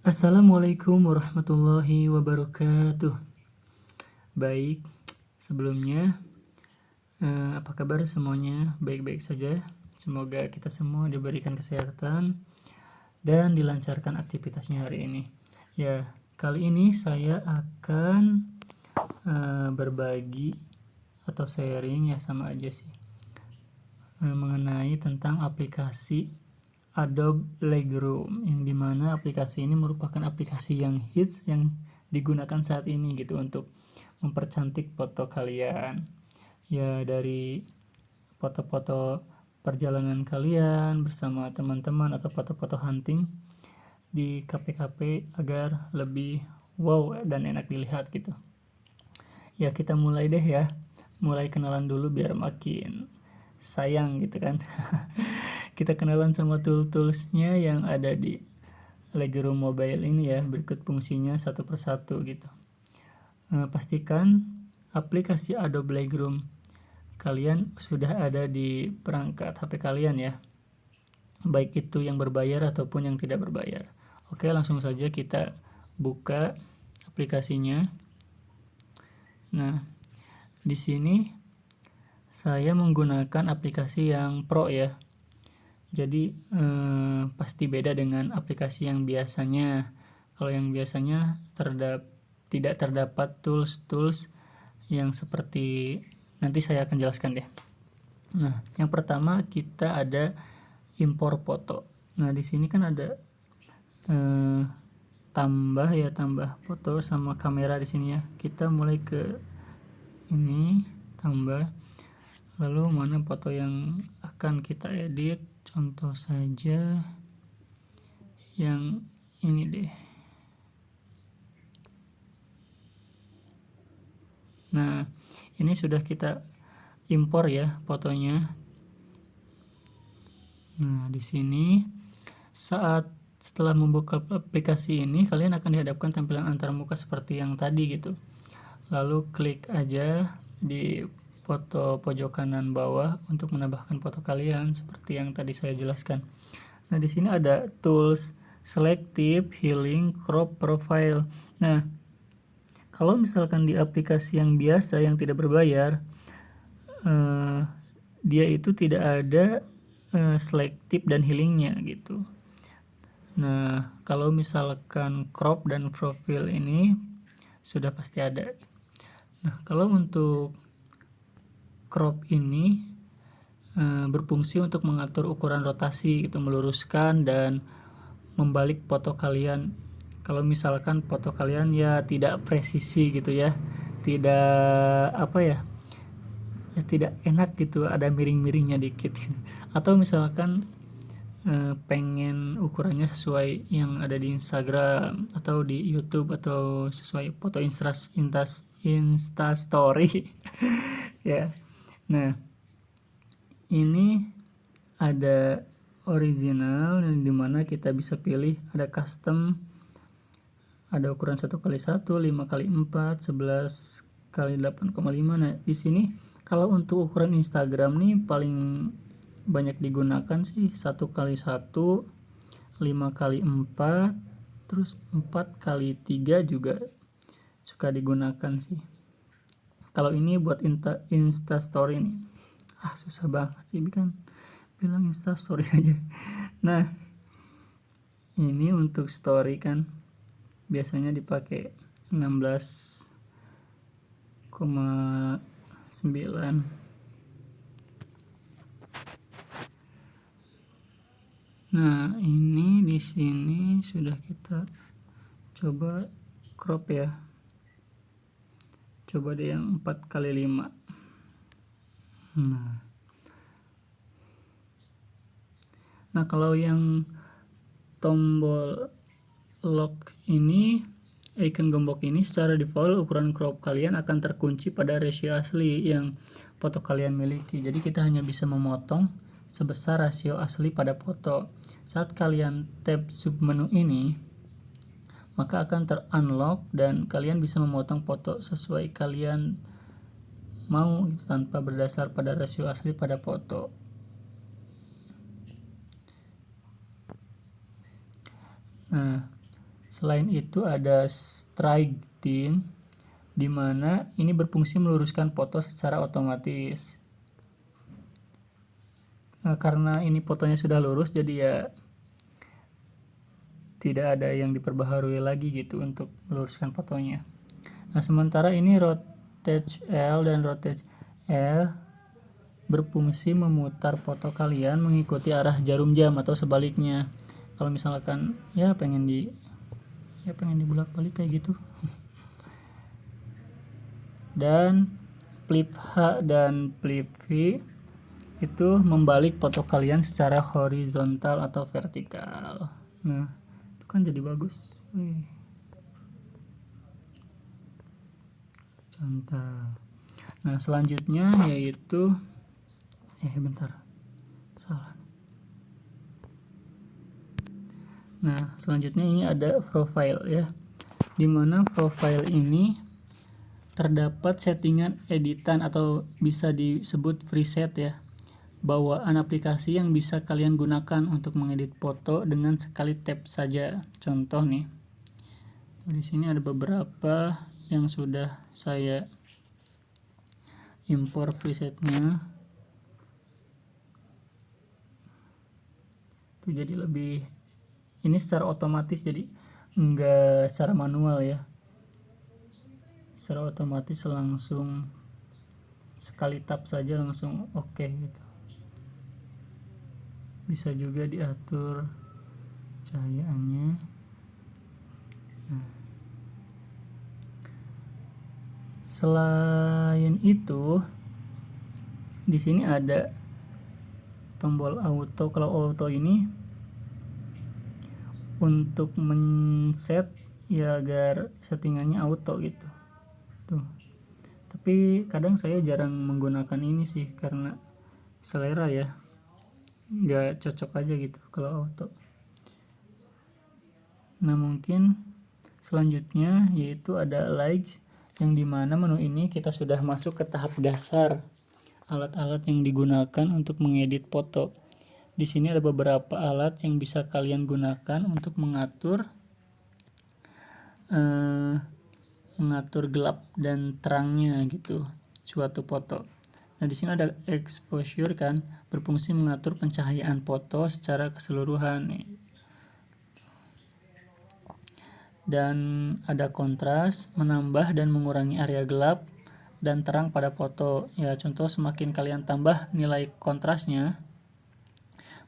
Assalamualaikum warahmatullahi wabarakatuh. Baik, sebelumnya apa kabar semuanya? Baik-baik saja. Semoga kita semua diberikan kesehatan dan dilancarkan aktivitasnya hari ini. Ya, kali ini saya akan berbagi atau sharing, ya sama aja sih, mengenai tentang aplikasi Adobe Lightroom, yang dimana aplikasi ini merupakan aplikasi yang hits yang digunakan saat ini gitu untuk mempercantik foto kalian, ya, dari foto-foto perjalanan kalian bersama teman-teman atau foto-foto hunting di kafe-kafe agar lebih wow dan enak dilihat gitu. Ya, kita mulai deh ya, mulai kenalan dulu biar makin sayang gitu kan. Kita kenalan sama toolsnya yang ada di Lightroom Mobile ini ya. Berikut fungsinya satu persatu gitu. Pastikan aplikasi Adobe Lightroom kalian sudah ada di perangkat HP kalian ya, baik itu yang berbayar ataupun yang tidak berbayar. Oke, langsung saja kita buka aplikasinya. Nah, di sini saya menggunakan aplikasi yang Pro ya. Jadi pasti beda dengan aplikasi yang biasanya. Kalau yang biasanya tidak terdapat tools yang seperti nanti saya akan jelaskan deh. Nah, yang pertama kita ada impor foto. Nah, di sini kan ada tambah foto sama kamera di sini ya. Kita mulai ke ini, tambah. Lalu mana foto yang akan kita edit? Contoh saja yang ini deh. Nah, ini sudah kita impor ya fotonya. Nah, di sini setelah membuka aplikasi ini, kalian akan dihadapkan tampilan antarmuka seperti yang tadi gitu. Lalu klik aja di foto pojok kanan bawah untuk menambahkan foto kalian seperti yang tadi saya jelaskan. Nah, di sini ada tools selective, healing, crop, profile. Nah, kalau misalkan di aplikasi yang biasa yang tidak berbayar, dia itu tidak ada selective dan healingnya gitu. Nah, kalau misalkan crop dan profile ini sudah pasti ada. Nah, kalau untuk crop ini berfungsi untuk mengatur ukuran rotasi gitu, meluruskan dan membalik foto kalian. Kalau misalkan foto kalian ya tidak presisi gitu ya, tidak tidak enak gitu, ada miring-miringnya dikit gitu. Atau misalkan pengen ukurannya sesuai yang ada di Instagram atau di YouTube atau sesuai foto Insta Story ya. Nah, ini ada original yang dimana kita bisa pilih, ada custom, ada ukuran 1x1, 5x4, 11x8,5. Nah, di sini kalau untuk ukuran Instagram nih paling banyak digunakan sih 1x1, 5x4, terus 4x3 juga suka digunakan sih. Kalau ini buat Insta Story nih, susah banget sih bilang Insta Story aja. Nah, ini untuk story kan biasanya dipakai 16,9. Nah, ini di sini sudah kita coba crop ya. Coba deh yang 4x5. Nah, kalau yang tombol lock ini, icon gembok ini, secara default ukuran crop kalian akan terkunci pada rasio asli yang foto kalian miliki. Jadi kita hanya bisa memotong sebesar rasio asli pada foto. Saat kalian tap submenu ini, maka akan ter-unlock dan kalian bisa memotong foto sesuai kalian mau gitu, tanpa berdasar pada rasio asli pada foto. Nah, Selain itu ada strike tint, di mana ini berfungsi meluruskan foto secara otomatis. Nah, karena ini fotonya sudah lurus, jadi ya tidak ada yang diperbaharui lagi gitu untuk meluruskan fotonya. Nah, sementara ini Rotage L dan Rotage R berfungsi memutar foto kalian mengikuti arah jarum jam atau sebaliknya. Kalau misalkan ya pengen dibulak-balik kayak gitu. Dan flip H dan flip V itu membalik foto kalian secara horizontal atau vertikal. Nah, itu kan jadi bagus. Contoh. Nah, selanjutnya yaitu salah. Nah, selanjutnya ini ada profile ya. Dimana profile ini terdapat settingan editan atau bisa disebut preset ya, bawaan aplikasi yang bisa kalian gunakan untuk mengedit foto dengan sekali tap saja. Contoh nih, di sini ada beberapa yang sudah saya import presetnya. Itu jadi lebih, ini secara otomatis, jadi enggak secara manual ya. Secara otomatis langsung sekali tap saja langsung oke gitu. Bisa juga diatur cahayaannya. Nah, selain itu di sini ada tombol auto. Kalau auto ini untuk men-set ya agar settingannya auto gitu. Tuh. Tapi kadang saya jarang menggunakan ini sih karena selera ya. Nggak cocok aja gitu kalau auto. Nah, mungkin selanjutnya yaitu ada likes, yang dimana menu ini kita sudah masuk ke tahap dasar alat-alat yang digunakan untuk mengedit foto. Di sini ada beberapa alat yang bisa kalian gunakan untuk mengatur gelap dan terangnya gitu suatu foto. Nah, di sini ada exposure kan, berfungsi mengatur pencahayaan foto secara keseluruhan. Dan ada kontras, menambah dan mengurangi area gelap dan terang pada foto. Ya, contoh semakin kalian tambah nilai kontrasnya,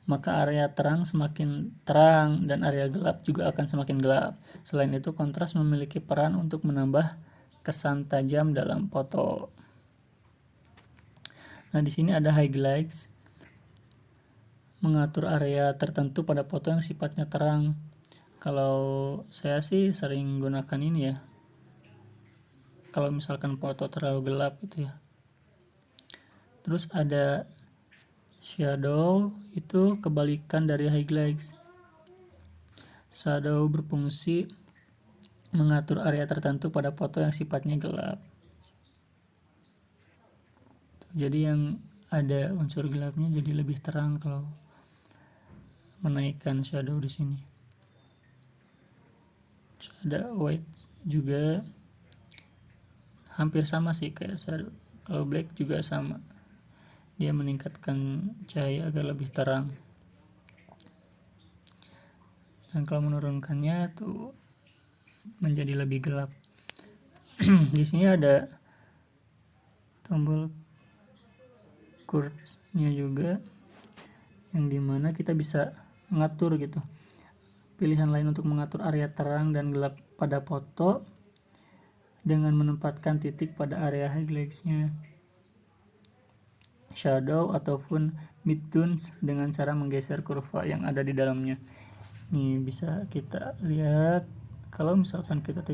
maka area terang semakin terang dan area gelap juga akan semakin gelap. Selain itu, kontras memiliki peran untuk menambah kesan tajam dalam foto. Nah, di sini ada highlights, mengatur area tertentu pada foto yang sifatnya terang. Kalau saya sih sering gunakan ini ya. Kalau misalkan foto terlalu gelap gitu ya. Terus ada shadow, itu kebalikan dari highlights. Shadow berfungsi mengatur area tertentu pada foto yang sifatnya gelap. Jadi yang ada unsur gelapnya jadi lebih terang kalau menaikkan shadow di sini. Terus ada white juga hampir sama sih kayak shadow. Kalau black juga sama. Dia meningkatkan cahaya agar lebih terang. Dan kalau menurunkannya tuh menjadi lebih gelap. Di sini ada tombol curves-nya juga, yang dimana kita bisa mengatur gitu. Pilihan lain untuk mengatur area terang dan gelap pada foto dengan menempatkan titik pada area highlights-nya, shadow ataupun midtones dengan cara menggeser kurva yang ada di dalamnya. Nih bisa kita lihat kalau misalkan kita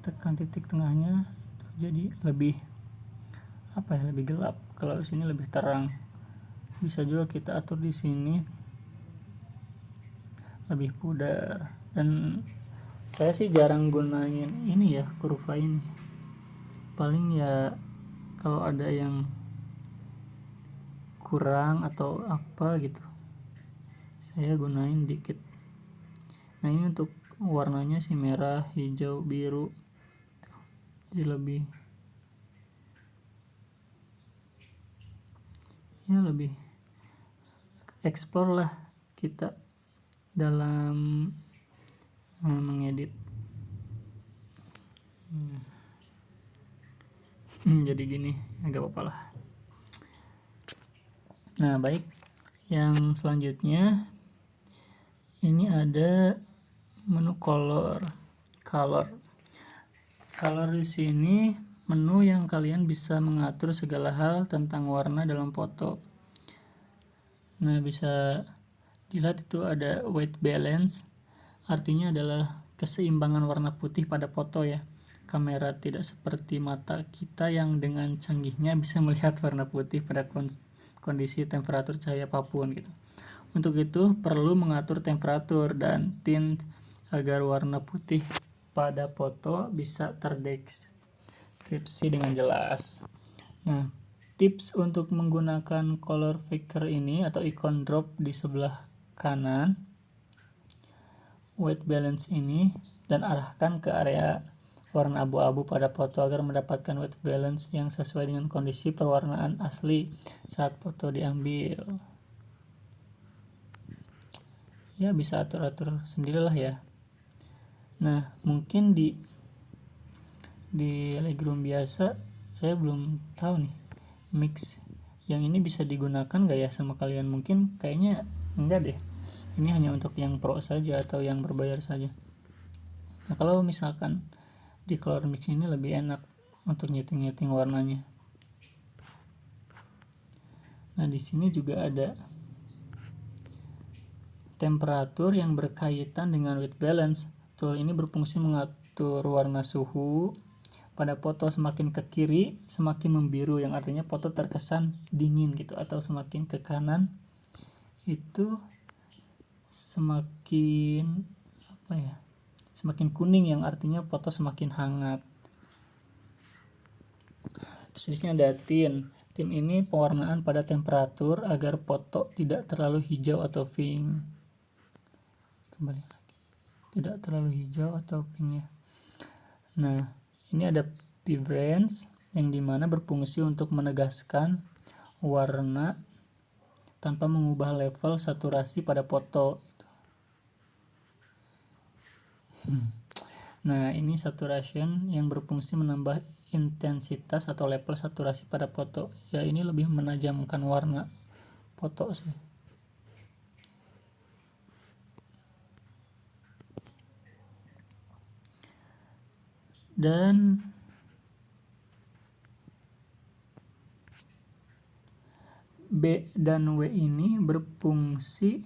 tekan titik tengahnya jadi lebih lebih gelap. Kalau di sini lebih terang. Bisa juga kita atur di sini lebih pudar. Dan saya sih jarang gunain ini ya, kurva ini. Paling ya kalau ada yang kurang atau apa gitu, saya gunain dikit. Nah ini untuk warnanya sih merah, hijau, biru, jadi lebih explore lah kita dalam mengedit. Jadi gini, agak apa-apa lah. Nah baik, yang selanjutnya ini ada menu color di sini menu yang kalian bisa mengatur segala hal tentang warna dalam foto. Nah bisa dilihat itu ada white balance, artinya adalah keseimbangan warna putih pada foto ya. Kamera tidak seperti mata kita yang dengan canggihnya bisa melihat warna putih pada kondisi temperatur cahaya apapun gitu. Untuk itu perlu mengatur temperatur dan tint agar warna putih pada foto bisa terdeskripsi dengan jelas. Nah, tips untuk menggunakan color picker ini atau icon drop di sebelah kanan white balance ini dan arahkan ke area warna abu-abu pada foto agar mendapatkan white balance yang sesuai dengan kondisi perwarnaan asli saat foto diambil. Ya bisa atur-atur sendirilah ya. Nah mungkin di Lightroom biasa saya belum tahu nih mix yang ini bisa digunakan gak ya sama kalian. Mungkin kayaknya enggak deh, ini hanya untuk yang pro saja atau yang berbayar saja. Nah kalau misalkan di color mix ini lebih enak untuk nyeting warnanya. Nah di sini juga ada temperatur yang berkaitan dengan white balance. Tool ini berfungsi mengatur warna suhu pada foto, semakin ke kiri semakin membiru yang artinya foto terkesan dingin gitu, atau semakin ke kanan itu semakin semakin kuning yang artinya foto semakin hangat. Terus di sini ada tint ini pewarnaan pada temperatur agar foto tidak terlalu hijau atau pink. Kembali lagi, tidak terlalu hijau atau pink ya. Nah ini ada vibrance yang dimana berfungsi untuk menegaskan warna tanpa mengubah level saturasi pada foto. Nah ini saturation yang berfungsi menambah intensitas atau level saturasi pada foto. Ya ini lebih menajamkan warna foto sih. Dan B dan W ini berfungsi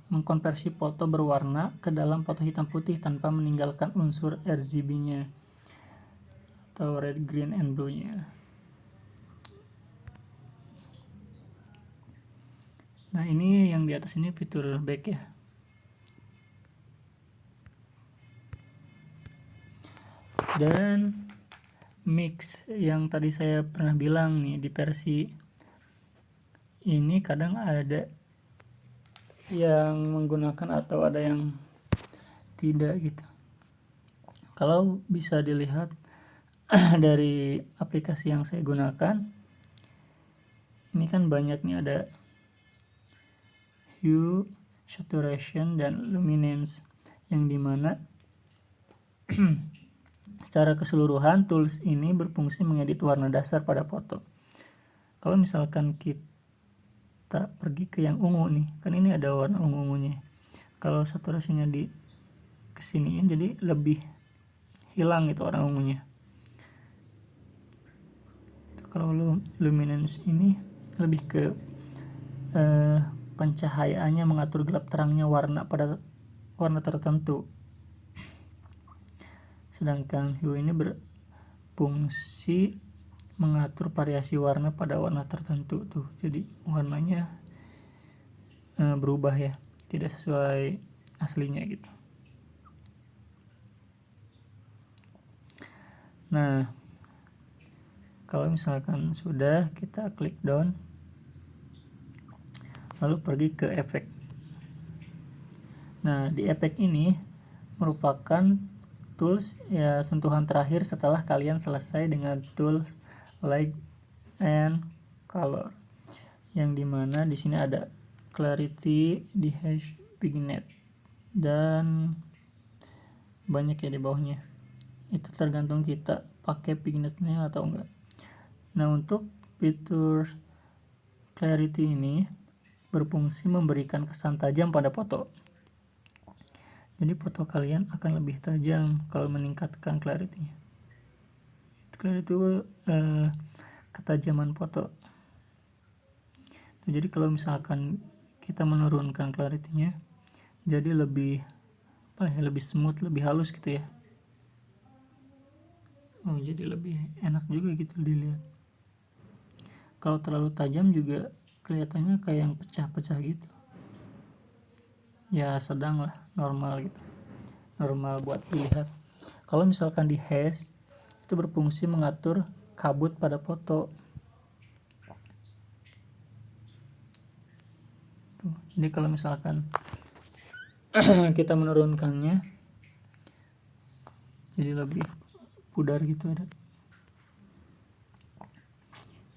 mengkonversi foto berwarna ke dalam foto hitam putih tanpa meninggalkan unsur RGB-nya atau red, green, and blue-nya. Nah ini yang di atas ini fitur back ya. Dan mix yang tadi saya pernah bilang nih, di versi ini kadang ada yang menggunakan atau ada yang tidak gitu. Kalau bisa dilihat dari aplikasi yang saya gunakan ini kan banyak nih, ada hue, saturation, dan luminance, yang dimana secara keseluruhan tools ini berfungsi mengedit warna dasar pada foto. Kalau misalkan kita pergi ke yang ungu nih, kan ini ada warna ungu-ungunya. Kalau saturasinya di kesiniin jadi lebih hilang gitu warna ungunya. Kalau luminance ini lebih ke pencahayaannya, mengatur gelap terangnya warna pada warna tertentu. Sedangkan hue ini berfungsi mengatur variasi warna pada warna tertentu tuh. Jadi warnanya berubah ya, tidak sesuai aslinya gitu. Nah, kalau misalkan sudah, kita klik down, lalu pergi ke efek. Nah, di efek ini merupakan tools ya sentuhan terakhir setelah kalian selesai dengan tools light and color, yang dimana di sini ada clarity, di hash, vignette, dan banyak ya di bawahnya. Itu tergantung kita pakai vignette-nya atau enggak. Nah, untuk fitur clarity ini berfungsi memberikan kesan tajam pada foto. Jadi foto kalian akan lebih tajam kalau meningkatkan clarity. Clarity itu ketajaman foto. Jadi kalau misalkan kita menurunkan clarity-nya, jadi lebih lebih smooth, lebih halus gitu ya. Jadi lebih enak juga gitu dilihat. Kalau terlalu tajam juga kelihatannya kayak yang pecah-pecah gitu. Ya sedang lah, normal gitu, normal buat dilihat. Kalau misalkan di hash itu berfungsi mengatur kabut pada foto. Tuh, jadi kalau misalkan kita menurunkannya jadi lebih pudar gitu ada.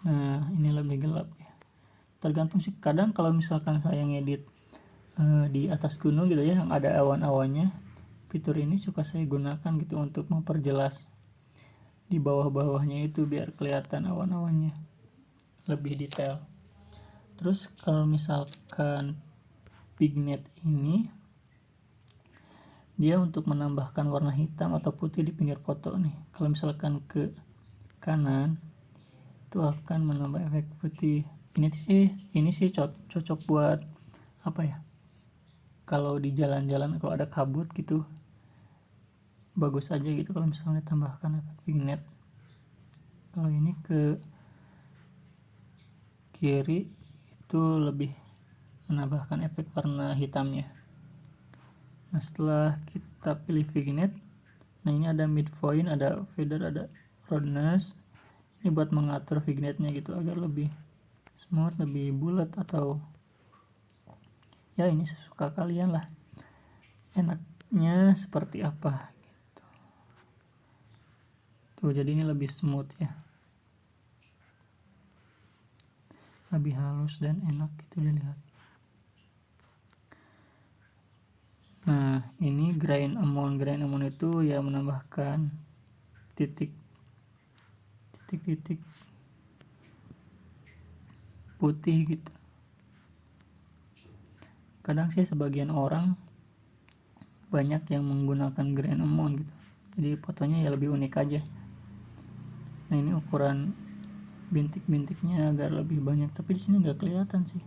Nah, ini lebih gelap ya. Tergantung sih, kadang kalau misalkan saya ngedit di atas gunung gitu ya, yang ada awan-awannya, fitur ini suka saya gunakan gitu untuk memperjelas di bawah-bawahnya itu biar kelihatan awan-awannya lebih detail. Terus kalau misalkan vignette ini dia untuk menambahkan warna hitam atau putih di pinggir foto nih. Kalau misalkan ke kanan itu akan menambah efek putih. Ini sih cocok buat apa ya? Kalau di jalan-jalan kalau ada kabut gitu bagus aja gitu kalau misalnya tambahkan efek vignette. Kalau ini ke kiri itu lebih menambahkan efek warna hitamnya. Nah, setelah kita pilih vignette, nah ini ada midpoint, ada feather, ada roundness. Ini buat mengatur vignette-nya gitu agar lebih smooth, lebih bulat, atau ya ini sesuka kalian lah, enaknya seperti apa gitu. Tuh, jadi ini lebih smooth ya, lebih halus dan enak gitu dilihat. Nah, ini grain amount itu ya menambahkan titik putih gitu. Kadang sih sebagian orang banyak yang menggunakan grain amount gitu, jadi fotonya ya lebih unik aja. Nah, ini ukuran bintik-bintiknya agar lebih banyak, tapi di sini nggak kelihatan sih.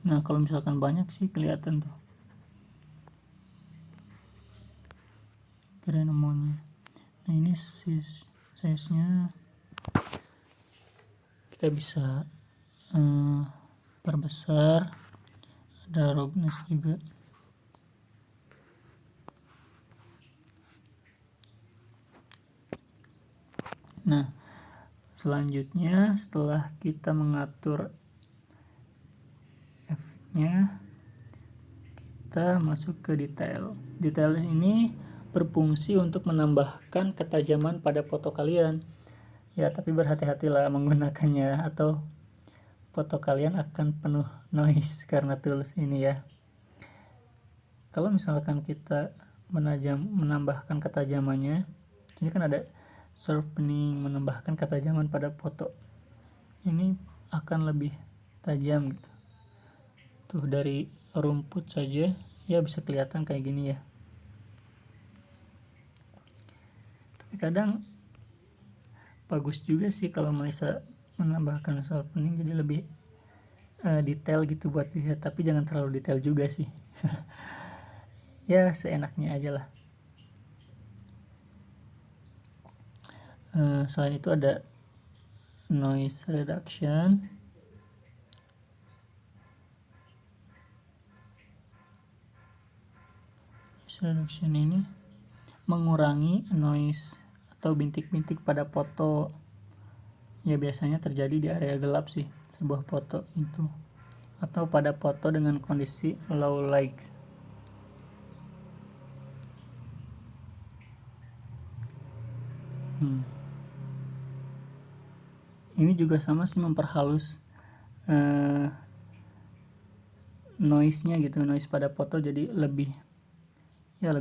Nah, kalau misalkan banyak sih kelihatan tuh grain amount-nya. Nah, ini size-nya kita bisa perbesar, ada roughness juga. Nah, selanjutnya setelah kita mengatur efeknya, kita masuk ke detail. Detail ini berfungsi untuk menambahkan ketajaman pada foto kalian. Ya, tapi berhati-hatilah menggunakannya atau foto kalian akan penuh noise karena tools ini ya. Kalau misalkan kita menambahkan ketajamannya, ini kan ada sharpening, menambahkan ketajaman pada foto. Ini akan lebih tajam gitu. Tuh, dari rumput saja ya bisa kelihatan kayak gini ya. Tapi kadang bagus juga sih kalau bisa menambahkan sharpening jadi lebih detail gitu buat dilihat, tapi jangan terlalu detail juga sih. Ya seenaknya aja lah. Selain itu ada noise reduction. Noise reduction ini mengurangi noise atau bintik-bintik pada foto. Ya biasanya terjadi di area gelap sih sebuah foto itu. atau pada foto dengan kondisi low light. Ini juga sama sih, memperhalus noise-nya gitu, noise pada foto jadi lebih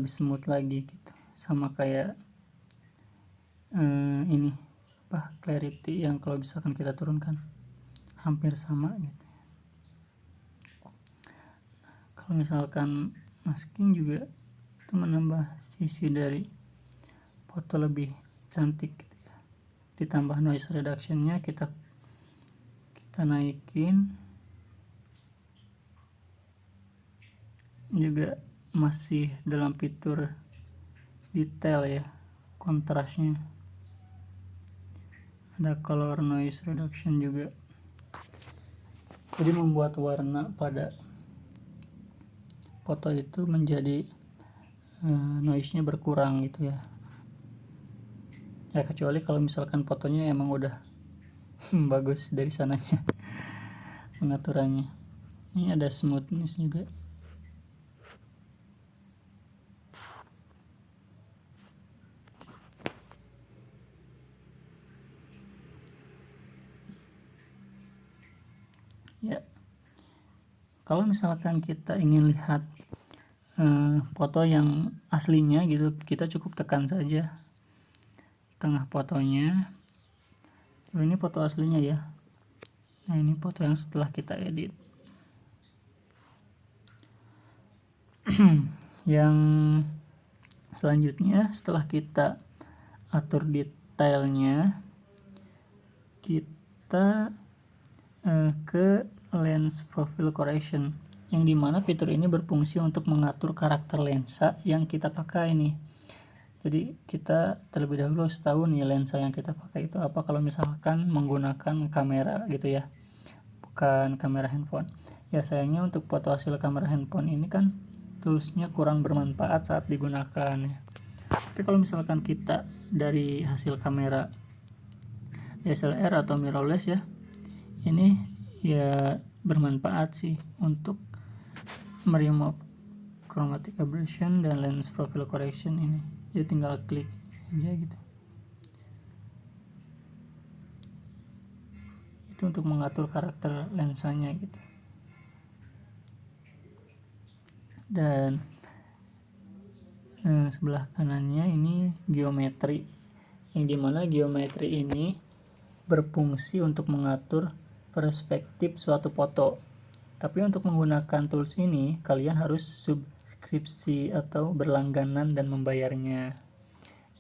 smooth lagi gitu, sama kayak ini clarity yang kalau misalkan kita turunkan hampir sama gitu. Kalau misalkan masking juga itu menambah sisi dari foto lebih cantik gitu ya. Ditambah noise reduction-nya kita naikin, juga masih dalam fitur detail ya, kontrasnya ada color noise reduction juga, jadi membuat warna pada foto itu menjadi noise-nya berkurang gitu ya. Kecuali kalau misalkan fotonya emang udah bagus dari sananya pengaturannya. Ini ada smoothness juga. Ya, kalau misalkan kita ingin lihat foto yang aslinya gitu, kita cukup tekan saja tengah fotonya. Ini foto aslinya ya. Nah, ini foto yang setelah kita edit. Yang selanjutnya, setelah kita atur detailnya, kita ke lens profile correction, yang dimana fitur ini berfungsi untuk mengatur karakter lensa yang kita pakai nih. Jadi kita terlebih dahulu harus tahu nih lensa yang kita pakai itu apa, kalau misalkan menggunakan kamera gitu ya, bukan kamera handphone. Ya sayangnya untuk foto hasil kamera handphone ini kan toolsnya kurang bermanfaat saat digunakan ya. Tapi kalau misalkan kita dari hasil kamera DSLR atau mirrorless ya, ini ya bermanfaat sih untuk meremove chromatic aberration dan lens profile correction ini. Jadi tinggal klik aja gitu. Itu untuk mengatur karakter lensanya gitu. Dan sebelah kanannya ini geometri, yang dimana geometri ini berfungsi untuk mengatur perspektif suatu foto. Tapi untuk menggunakan tools ini kalian harus subskripsi atau berlangganan dan membayarnya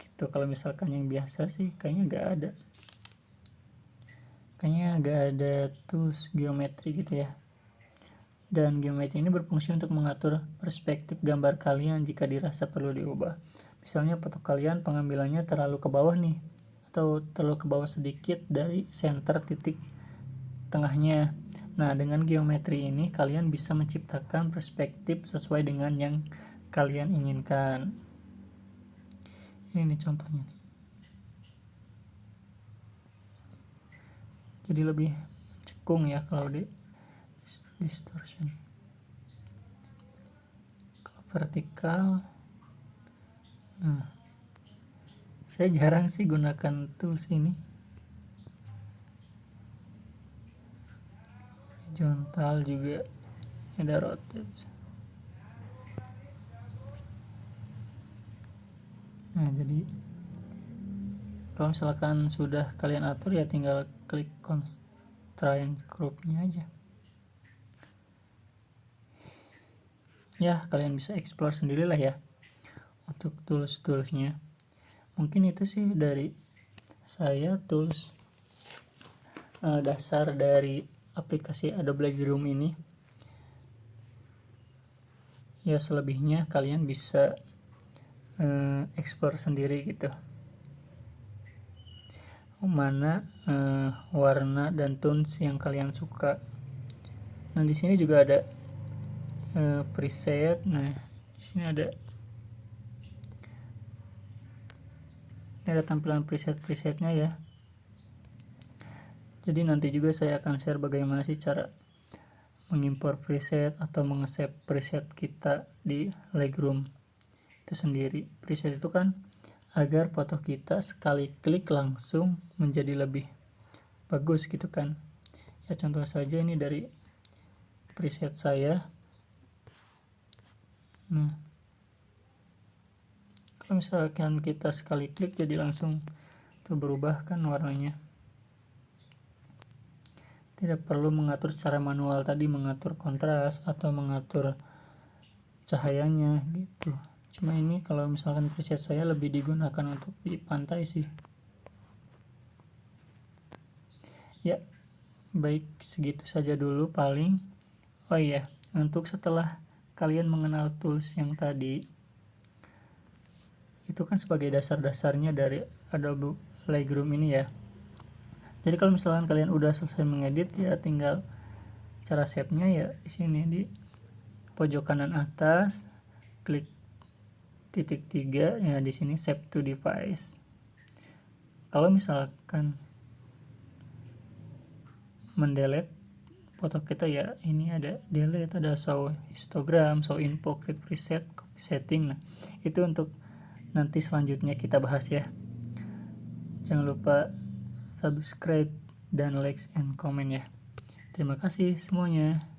gitu. Kalau misalkan yang biasa sih kayaknya gak ada tools geometri gitu ya. Dan geometri ini berfungsi untuk mengatur perspektif gambar kalian jika dirasa perlu diubah. Misalnya foto kalian pengambilannya terlalu ke bawah nih, atau terlalu ke bawah sedikit dari center titik tengahnya. Nah, dengan geometri ini kalian bisa menciptakan perspektif sesuai dengan yang kalian inginkan. Ini nih contohnya. Jadi lebih cekung ya kalau di distortion. Kalau vertikal, nah saya jarang sih gunakan tools ini. Horizontal juga ada rotate. Nah, jadi kalau misalkan sudah kalian atur ya tinggal klik constraint group-nya aja. Ya, kalian bisa explore sendiri lah ya untuk tools-toolsnya. Mungkin itu sih dari saya, tools dasar dari aplikasi Adobe Lightroom ini. Ya, selebihnya kalian bisa explore sendiri gitu, mana warna dan tones yang kalian suka. Nah, di sini juga ada preset. Nah, di sini ada tampilan presetnya ya. Jadi nanti juga saya akan share bagaimana sih cara mengimpor preset atau mengesave preset kita di Lightroom itu sendiri. Preset itu kan agar foto kita sekali klik langsung menjadi lebih bagus gitu kan. Ya contoh saja ini dari preset saya. Nah, kalau misalkan kita sekali klik jadi langsung tuh berubah kan warnanya. Tidak perlu mengatur secara manual tadi, mengatur kontras atau mengatur cahayanya gitu. Cuma ini kalau misalkan preset saya lebih digunakan untuk di pantai sih. Ya, baik segitu saja dulu paling. Oh iya, untuk setelah kalian mengenal tools yang tadi, itu kan sebagai dasar-dasarnya dari Adobe Lightroom ini ya. Jadi kalau misalkan kalian udah selesai mengedit ya tinggal cara save-nya ya di sini di pojok kanan atas, klik titik 3 ya di sini save to device. Kalau misalkan mendelete foto kita ya ini ada delete, ada show histogram, show info, create preset, copy setting. Nah, itu untuk nanti selanjutnya kita bahas ya. Jangan lupa subscribe dan like and comment ya. Terima kasih semuanya.